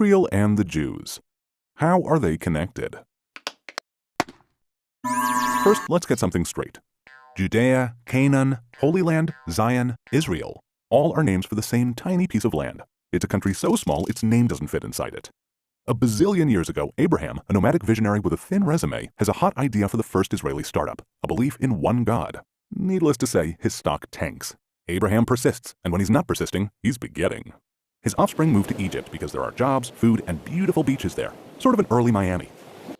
Israel and the Jews. How are they connected? First, let's get something straight. Judea, Canaan, Holy Land, Zion, Israel, all are names for the same tiny piece of land. It's a country so small its name doesn't fit inside it. A bazillion years ago, Abraham, a nomadic visionary with a thin resume, has a hot idea for the first Israeli startup, a belief in one God. Needless to say, his stock tanks. Abraham persists, and when he's not persisting, he's begetting. His offspring moved to Egypt because there are jobs, food, and beautiful beaches there, sort of an early Miami.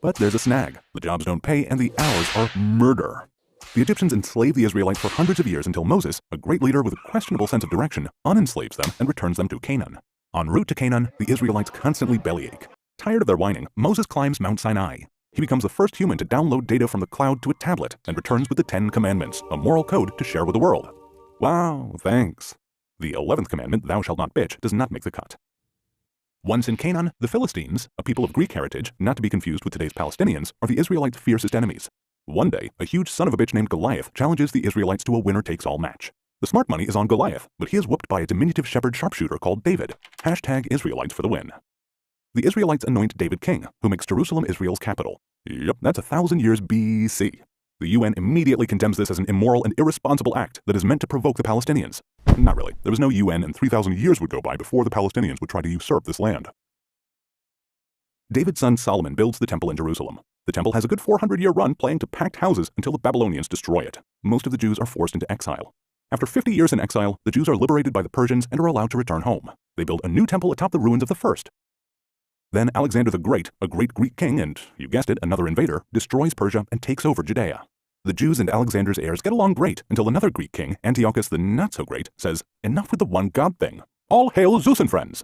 But there's a snag. The jobs don't pay, and the hours are murder. The Egyptians enslaved the Israelites for hundreds of years until Moses, a great leader with a questionable sense of direction, unenslaves them and returns them to Canaan. En route to Canaan, the Israelites constantly bellyache. Tired of their whining, Moses climbs Mount Sinai. He becomes the first human to download data from the cloud to a tablet and returns with the 10 Commandments, a moral code to share with the world. Wow, thanks. The 11th commandment, thou shalt not bitch, does not make the cut. Once in Canaan, the Philistines, a people of Greek heritage, not to be confused with today's Palestinians, are the Israelites' fiercest enemies. One day, a huge son of a bitch named Goliath challenges the Israelites to a winner-takes-all match. The smart money is on Goliath, but he is whooped by a diminutive shepherd sharpshooter called David. #Israelites for the win. The Israelites anoint David king, who makes Jerusalem Israel's capital. Yep, that's 1,000 years BC. The UN immediately condemns this as an immoral and irresponsible act that is meant to provoke the Palestinians. Not really. There was no UN, and 3,000 years would go by before the Palestinians would try to usurp this land. David's son Solomon builds the temple in Jerusalem. The temple has a good 400-year run playing to packed houses until the Babylonians destroy it. Most of the Jews are forced into exile. After 50 years in exile, the Jews are liberated by the Persians and are allowed to return home. They build a new temple atop the ruins of the first. Then Alexander the Great, a great Greek king and, you guessed it, another invader, destroys Persia and takes over Judea. The Jews and Alexander's heirs get along great until another Greek king, Antiochus the not-so-great, says, "Enough with the one God thing. All hail Zeus and friends."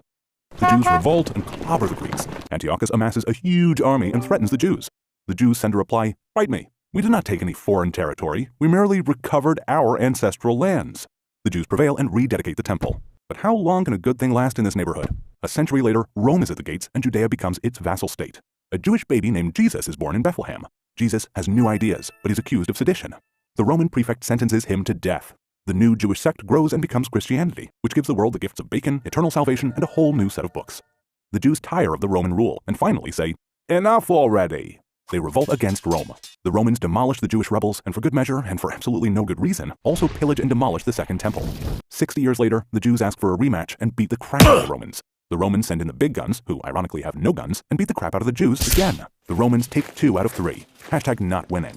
The Jews revolt and clobber the Greeks. Antiochus amasses a huge army and threatens the Jews. The Jews send a reply, "Fight me. We did not take any foreign territory. We merely recovered our ancestral lands." The Jews prevail and rededicate the temple. But how long can a good thing last in this neighborhood? A century later, Rome is at the gates and Judea becomes its vassal state. A Jewish baby named Jesus is born in Bethlehem. Jesus has new ideas, but he's accused of sedition. The Roman prefect sentences him to death. The new Jewish sect grows and becomes Christianity, which gives the world the gifts of bacon, eternal salvation, and a whole new set of books. The Jews tire of the Roman rule and finally say, "Enough already." They revolt against Rome. The Romans demolish the Jewish rebels, and for good measure, and for absolutely no good reason, also pillage and demolish the Second Temple. 60 years later, the Jews ask for a rematch and beat the crap out of the Romans. The Romans send in the big guns, who ironically have no guns, and beat the crap out of the Jews again. The Romans take 2 out of 3. #not winning.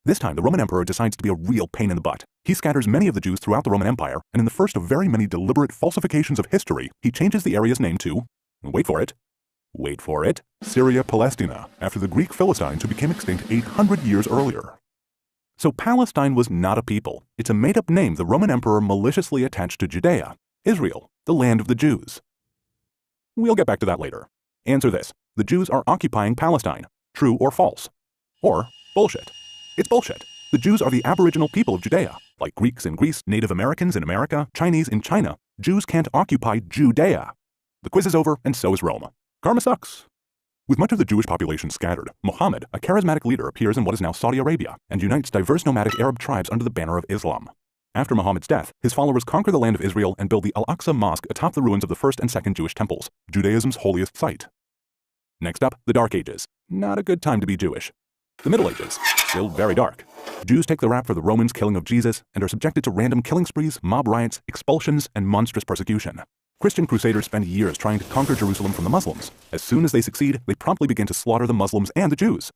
This time, the Roman emperor decides to be a real pain in the butt. He scatters many of the Jews throughout the Roman Empire, and in the first of very many deliberate falsifications of history, he changes the area's name to, wait for it, Syria Palestina, after the Greek Philistines who became extinct 800 years earlier. So Palestine was not a people. It's a made-up name the Roman emperor maliciously attached to Judea, Israel, the land of the Jews. We'll get back to that later. Answer this. The Jews are occupying Palestine. True or false? Or bullshit. It's bullshit. The Jews are the aboriginal people of Judea. Like Greeks in Greece, Native Americans in America, Chinese in China, Jews can't occupy Judea. The quiz is over, and so is Rome. Karma sucks. With much of the Jewish population scattered, Muhammad, a charismatic leader, appears in what is now Saudi Arabia and unites diverse nomadic Arab tribes under the banner of Islam. After Muhammad's death, his followers conquer the land of Israel and build the Al-Aqsa Mosque atop the ruins of the first and second Jewish temples, Judaism's holiest site. Next up, the Dark Ages. Not a good time to be Jewish. The Middle Ages. Still very dark. Jews take the rap for the Romans' killing of Jesus and are subjected to random killing sprees, mob riots, expulsions, and monstrous persecution. Christian crusaders spend years trying to conquer Jerusalem from the Muslims. As soon as they succeed, they promptly begin to slaughter the Muslims and the Jews.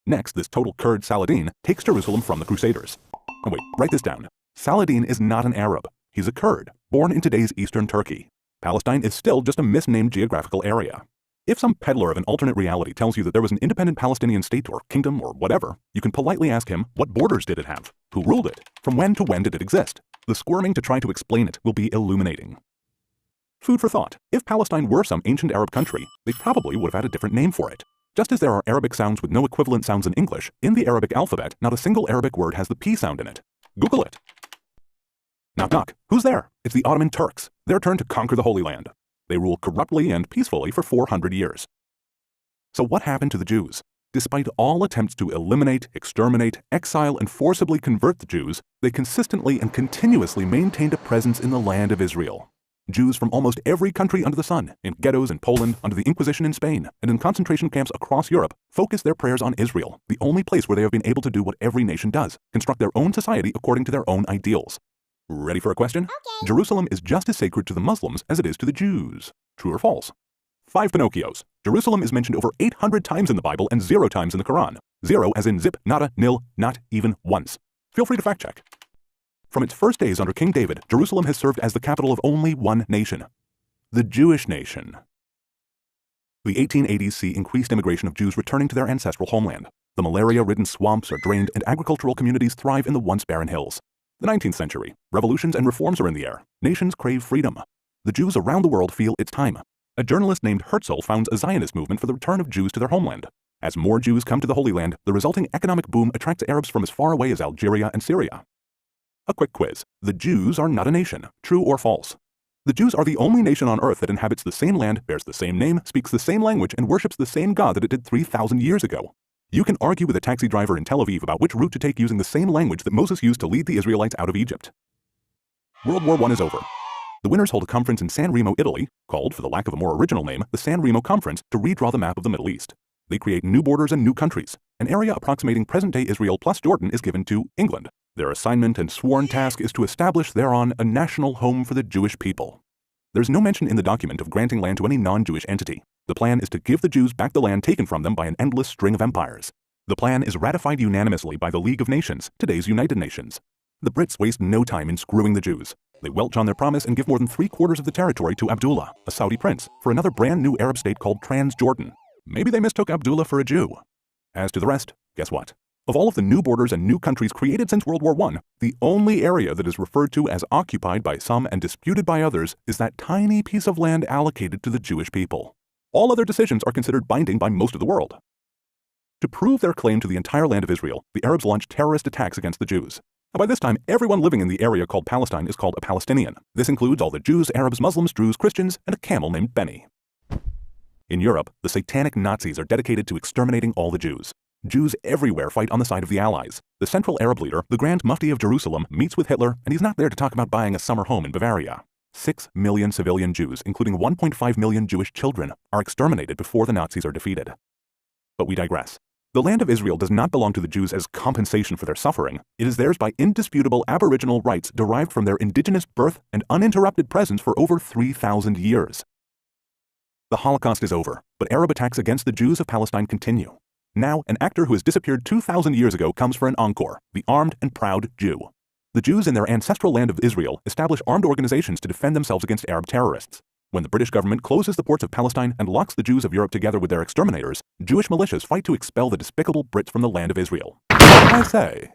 Next, this total Kurd Saladin takes Jerusalem from the Crusaders. Oh wait, write this down. Saladin is not an Arab. He's a Kurd, born in today's eastern Turkey. Palestine is still just a misnamed geographical area. If some peddler of an alternate reality tells you that there was an independent Palestinian state or kingdom or whatever, you can politely ask him, what borders did it have? Who ruled it? From when to when did it exist? The squirming to try to explain it will be illuminating. Food for thought. If Palestine were some ancient Arab country, they probably would have had a different name for it. Just as there are Arabic sounds with no equivalent sounds in English, in the Arabic alphabet, not a single Arabic word has the P sound in it. Google it. Knock knock. Who's there? It's the Ottoman Turks. Their turn to conquer the Holy Land. They rule corruptly and peacefully for 400 years. So what happened to the Jews? Despite all attempts to eliminate, exterminate, exile, and forcibly convert the Jews, they consistently and continuously maintained a presence in the land of Israel. Jews from almost every country under the sun, in ghettos in Poland, under the Inquisition in Spain, and in concentration camps across Europe, focus their prayers on Israel, the only place where they have been able to do what every nation does, construct their own society according to their own ideals. Ready for a question? Okay. Jerusalem is just as sacred to the Muslims as it is to the Jews. True or false? 5 Pinocchios. Jerusalem is mentioned over 800 times in the Bible and 0 times in the Quran. 0 as in zip, nada, nil, not even once. Feel free to fact check. From its first days under King David, Jerusalem has served as the capital of only one nation, the Jewish nation. The 1880s see increased immigration of Jews returning to their ancestral homeland. The malaria-ridden swamps are drained and agricultural communities thrive in the once barren hills. The 19th century, revolutions and reforms are in the air. Nations crave freedom. The Jews around the world feel it's time. A journalist named Herzl founds a Zionist movement for the return of Jews to their homeland. As more Jews come to the Holy Land, the resulting economic boom attracts Arabs from as far away as Algeria and Syria. A quick quiz. The Jews are not a nation. True or false? The Jews are the only nation on earth that inhabits the same land, bears the same name, speaks the same language, and worships the same God that it did 3,000 years ago. You can argue with a taxi driver in Tel Aviv about which route to take using the same language that Moses used to lead the Israelites out of Egypt. World War I is over. The winners hold a conference in San Remo, Italy, called, for the lack of a more original name, the San Remo Conference, to redraw the map of the Middle East. They create new borders and new countries. An area approximating present-day Israel plus Jordan is given to England. Their assignment and sworn task is to establish thereon a national home for the Jewish people. There's no mention in the document of granting land to any non-Jewish entity. The plan is to give the Jews back the land taken from them by an endless string of empires. The plan is ratified unanimously by the League of Nations, today's United Nations. The Brits waste no time in screwing the Jews. They welch on their promise and give more than 3/4 of the territory to Abdullah, a Saudi prince, for another brand new Arab state called Transjordan. Maybe they mistook Abdullah for a Jew. As to the rest, guess what? Of all of the new borders and new countries created since World War I, the only area that is referred to as occupied by some and disputed by others is that tiny piece of land allocated to the Jewish people. All other decisions are considered binding by most of the world. To prove their claim to the entire land of Israel, the Arabs launched terrorist attacks against the Jews. By this time, everyone living in the area called Palestine is called a Palestinian. This includes all the Jews, Arabs, Muslims, Druze, Christians, and a camel named Benny. In Europe, the satanic Nazis are dedicated to exterminating all the Jews. Jews everywhere fight on the side of the Allies. The Central Arab leader, the Grand Mufti of Jerusalem, meets with Hitler, and he's not there to talk about buying a summer home in Bavaria. 6 million civilian Jews, including 1.5 million Jewish children, are exterminated before the Nazis are defeated. But we digress. The land of Israel does not belong to the Jews as compensation for their suffering. It is theirs by indisputable aboriginal rights derived from their indigenous birth and uninterrupted presence for over 3,000 years. The Holocaust is over, but Arab attacks against the Jews of Palestine continue. Now, an actor who has disappeared 2,000 years ago comes for an encore, the armed and proud Jew. The Jews in their ancestral land of Israel establish armed organizations to defend themselves against Arab terrorists. When the British government closes the ports of Palestine and locks the Jews of Europe together with their exterminators, Jewish militias fight to expel the despicable Brits from the land of Israel. I say.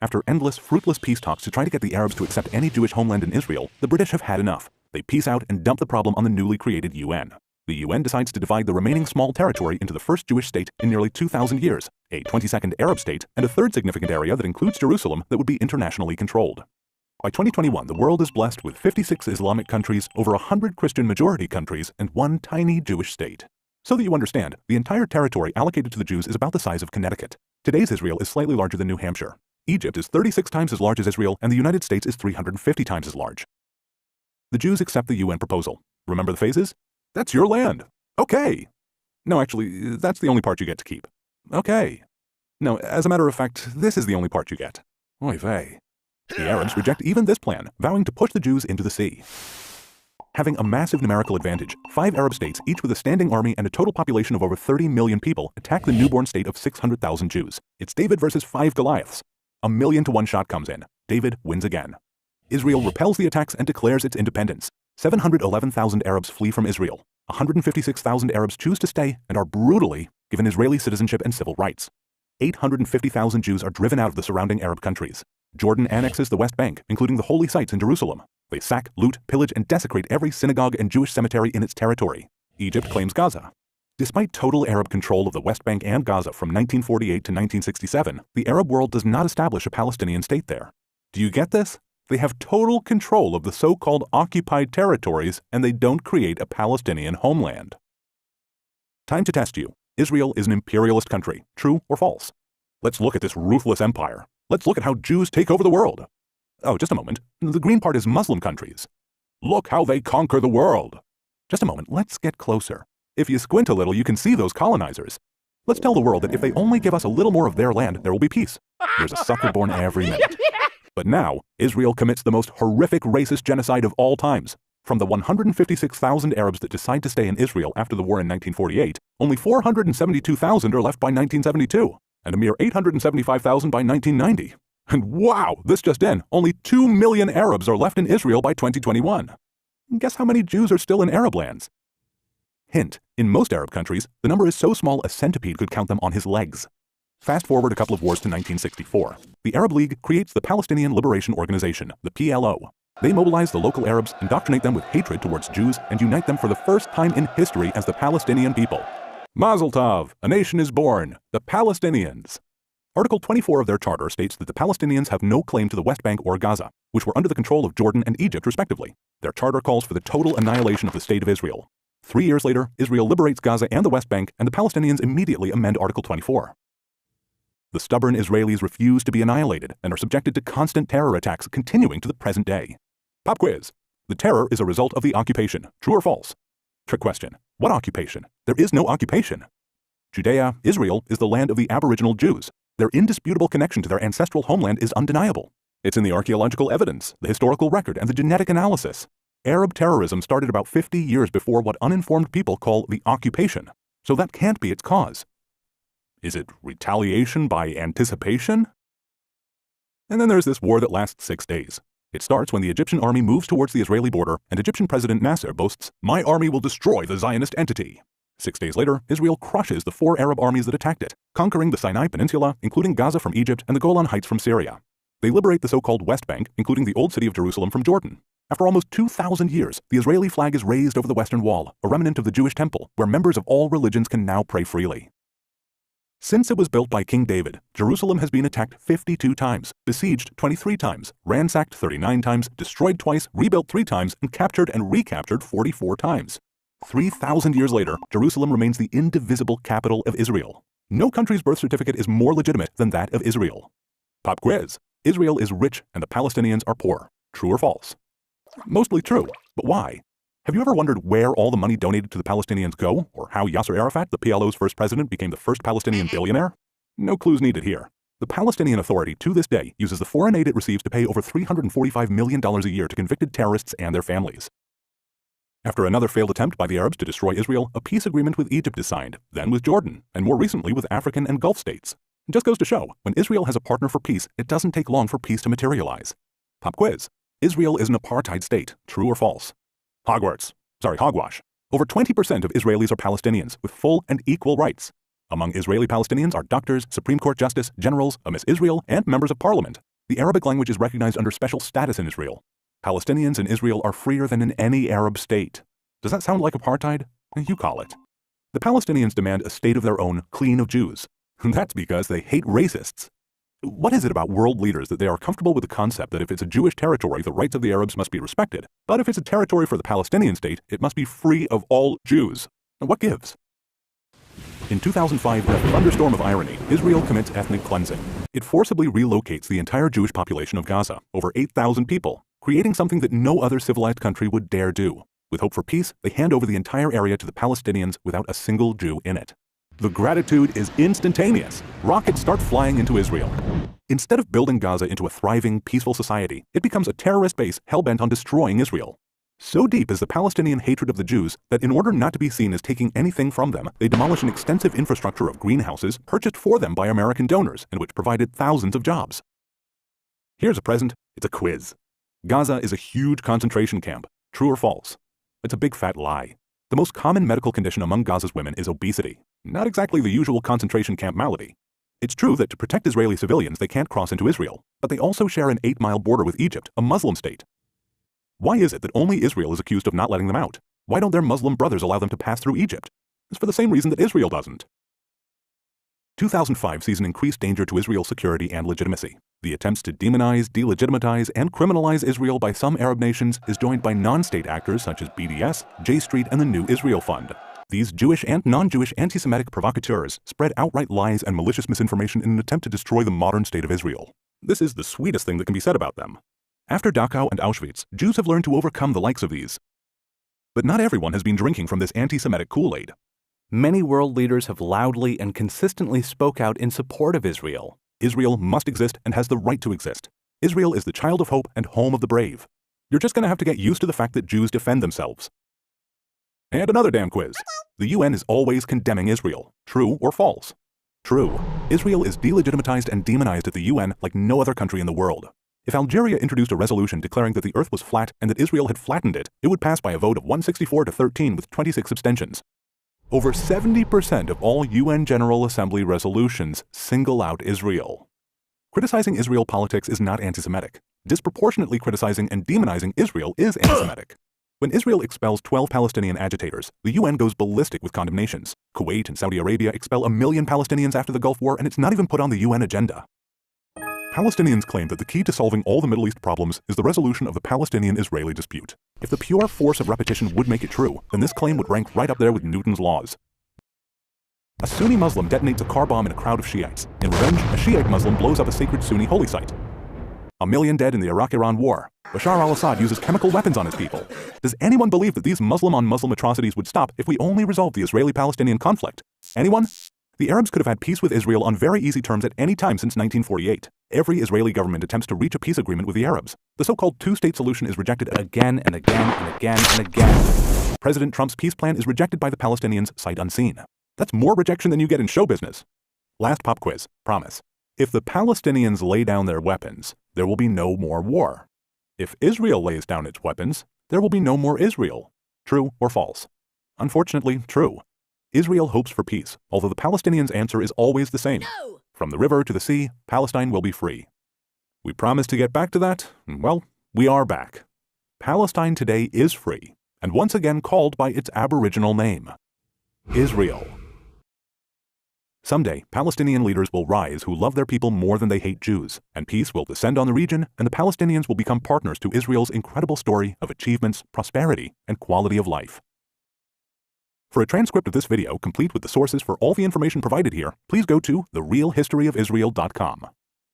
After endless, fruitless peace talks to try to get the Arabs to accept any Jewish homeland in Israel, the British have had enough. They peace out and dump the problem on the newly created UN. The UN decides to divide the remaining small territory into the first Jewish state in nearly 2,000 years, a 22nd Arab state, and a third significant area that includes Jerusalem that would be internationally controlled. By 2021, the world is blessed with 56 Islamic countries, over 100 Christian majority countries, and one tiny Jewish state. So that you understand, the entire territory allocated to the Jews is about the size of Connecticut. Today's Israel is slightly larger than New Hampshire. Egypt is 36 times as large as Israel, and the United States is 350 times as large. The Jews accept the UN proposal. Remember the phases? That's your land. Okay. No, actually, that's the only part you get to keep. Okay. No, as a matter of fact, this is the only part you get. Oy vey. The Arabs reject even this plan, vowing to push the Jews into the sea. Having a massive numerical advantage, 5 Arab states, each with a standing army and a total population of over 30 million people, attack the newborn state of 600,000 Jews. It's David versus 5 Goliaths. 1,000,000 to 1 shot comes in. David wins again. Israel repels the attacks and declares its independence. 711,000 Arabs flee from Israel. 156,000 Arabs choose to stay and are brutally given Israeli citizenship and civil rights. 850,000 Jews are driven out of the surrounding Arab countries. Jordan annexes the West Bank, including the holy sites in Jerusalem. They sack, loot, pillage, and desecrate every synagogue and Jewish cemetery in its territory. Egypt claims Gaza. Despite total Arab control of the West Bank and Gaza from 1948 to 1967, the Arab world does not establish a Palestinian state there. Do you get this? They have total control of the so-called occupied territories, and they don't create a Palestinian homeland. Time to test you. Israel is an imperialist country. True or false? Let's look at this ruthless empire. Let's look at how Jews take over the world. Oh, just a moment. The green part is Muslim countries. Look how they conquer the world. Just a moment, let's get closer. If you squint a little, you can see those colonizers. Let's tell the world that if they only give us a little more of their land, there will be peace. There's a sucker born every minute. But now, Israel commits the most horrific racist genocide of all times. From the 156,000 Arabs that decide to stay in Israel after the war in 1948, only 472,000 are left by 1972, and a mere 875,000 by 1990. And wow, this just in, only 2 million Arabs are left in Israel by 2021. Guess how many Jews are still in Arab lands? Hint, in most Arab countries, the number is so small a centipede could count them on his legs. Fast forward a couple of wars to 1964. The Arab League creates the Palestinian Liberation Organization, the PLO. They mobilize the local Arabs, indoctrinate them with hatred towards Jews, and unite them for the first time in history as the Palestinian people. Mazel tov, a nation is born, the Palestinians. Article 24 of their charter states that the Palestinians have no claim to the West Bank or Gaza, which were under the control of Jordan and Egypt respectively. Their charter calls for the total annihilation of the State of Israel. 3 years later, Israel liberates Gaza and the West Bank, and the Palestinians immediately amend Article 24. The stubborn Israelis refuse to be annihilated and are subjected to constant terror attacks continuing to the present day. Pop quiz. The terror is a result of the occupation. True or false? Trick question. What occupation? There is no occupation. Judea, Israel, is the land of the Aboriginal Jews. Their indisputable connection to their ancestral homeland is undeniable. It's in the archaeological evidence, the historical record, and the genetic analysis. Arab terrorism started about 50 years before what uninformed people call the occupation, so that can't be its cause. Is it retaliation by anticipation? And then there's this war that lasts 6 days. It starts when the Egyptian army moves towards the Israeli border and Egyptian President Nasser boasts, "My army will destroy the Zionist entity." 6 days later, Israel crushes the 4 Arab armies that attacked it, conquering the Sinai Peninsula, including Gaza from Egypt and the Golan Heights from Syria. They liberate the so-called West Bank, including the old city of Jerusalem from Jordan. After almost 2,000 years, the Israeli flag is raised over the Western Wall, a remnant of the Jewish temple, where members of all religions can now pray freely. Since it was built by King David, Jerusalem has been attacked 52 times, besieged 23 times, ransacked 39 times, destroyed twice, rebuilt 3 times, and captured and recaptured 44 times. 3,000 years later, Jerusalem remains the indivisible capital of Israel. No country's birth certificate is more legitimate than that of Israel. Pop quiz. Israel is rich and the Palestinians are poor. True or false? Mostly true, but why? Have you ever wondered where all the money donated to the Palestinians go, or how Yasser Arafat, the PLO's first president, became the first Palestinian billionaire? No clues needed here. The Palestinian Authority, to this day, uses the foreign aid it receives to pay over $345 million a year to convicted terrorists and their families. After another failed attempt by the Arabs to destroy Israel, a peace agreement with Egypt is signed, then with Jordan, and more recently with African and Gulf states. It just goes to show, when Israel has a partner for peace, it doesn't take long for peace to materialize. Pop quiz. Israel is an apartheid state. True or false? Hogwash. Over 20% of Israelis are Palestinians with full and equal rights. Among Israeli Palestinians are doctors, Supreme Court justice, generals, a Miss Israel, and members of parliament. The Arabic language is recognized under special status in Israel. Palestinians in Israel are freer than in any Arab state. Does that sound like apartheid? You call it. The Palestinians demand a state of their own, clean of Jews. That's because they hate racists. What is it about world leaders that they are comfortable with the concept that if it's a Jewish territory, the rights of the Arabs must be respected, but if it's a territory for the Palestinian state, it must be free of all Jews? What gives? In 2005, in a thunderstorm of irony, Israel commits ethnic cleansing. It forcibly relocates the entire Jewish population of Gaza, over 8,000 people, creating something that no other civilized country would dare do. With hope for peace, they hand over the entire area to the Palestinians without a single Jew in it. The gratitude is instantaneous. Rockets start flying into Israel. Instead of building Gaza into a thriving, peaceful society, it becomes a terrorist base hell-bent on destroying Israel. So deep is the Palestinian hatred of the Jews that in order not to be seen as taking anything from them, they demolish an extensive infrastructure of greenhouses purchased for them by American donors and which provided thousands of jobs. Here's a present. It's a quiz. Gaza is a huge concentration camp. True or false? It's a big fat lie. The most common medical condition among Gaza's women is obesity. Not exactly the usual concentration camp malady. It's true that to protect Israeli civilians, they can't cross into Israel, but they also share an 8-mile border with Egypt, a Muslim state. Why is it that only Israel is accused of not letting them out? Why don't their Muslim brothers allow them to pass through Egypt? It's for the same reason that Israel doesn't. 2005 sees an increased danger to Israel's security and legitimacy. The attempts to demonize, delegitimize, and criminalize Israel by some Arab nations is joined by non-state actors such as BDS, J Street, and the New Israel Fund. These Jewish and non-Jewish anti-Semitic provocateurs spread outright lies and malicious misinformation in an attempt to destroy the modern state of Israel. This is the sweetest thing that can be said about them. After Dachau and Auschwitz, Jews have learned to overcome the likes of these. But not everyone has been drinking from this anti-Semitic Kool-Aid. Many world leaders have loudly and consistently spoke out in support of Israel. Israel must exist and has the right to exist. Israel is the child of hope and home of the brave. You're just going to have to get used to the fact that Jews defend themselves. And another damn quiz. The UN is always condemning Israel. True or false? True. Israel is delegitimatized and demonized at the UN like no other country in the world. If Algeria introduced a resolution declaring that the earth was flat and that Israel had flattened it, it would pass by a vote of 164 to 13 with 26 abstentions. Over 70% of all UN General Assembly resolutions single out Israel. Criticizing Israel politics is not anti-Semitic. Disproportionately criticizing and demonizing Israel is anti-Semitic. When Israel expels 12 Palestinian agitators, the UN goes ballistic with condemnations. Kuwait and Saudi Arabia expel 1 million Palestinians after the Gulf War, and it's not even put on the UN agenda. Palestinians claim that the key to solving all the Middle East problems is the resolution of the Palestinian-Israeli dispute. If the pure force of repetition would make it true, then this claim would rank right up there with Newton's laws. A Sunni Muslim detonates a car bomb in a crowd of Shiites. In revenge, a Shiite Muslim blows up a sacred Sunni holy site. 1 million dead in the Iraq-Iran war. Bashar al-Assad uses chemical weapons on his people. Does anyone believe that these Muslim-on-Muslim atrocities would stop if we only resolved the Israeli-Palestinian conflict? Anyone? The Arabs could have had peace with Israel on very easy terms at any time since 1948. Every Israeli government attempts to reach a peace agreement with the Arabs. The so-called two-state solution is rejected again and again and again and again. President Trump's peace plan is rejected by the Palestinians sight unseen. That's more rejection than you get in show business. Last pop quiz, promise. If the Palestinians lay down their weapons, there will be no more war. If Israel lays down its weapons, there will be no more Israel. True or false? Unfortunately, true. Israel hopes for peace, although the Palestinians' answer is always the same. No! From the river to the sea, Palestine will be free. We promised to get back to that. Well, we are back. Palestine today is free, and once again called by its aboriginal name, Israel. Someday, Palestinian leaders will rise who love their people more than they hate Jews, and peace will descend on the region, and the Palestinians will become partners to Israel's incredible story of achievements, prosperity, and quality of life. For a transcript of this video, complete with the sources for all the information provided here, please go to therealhistoryofisrael.com.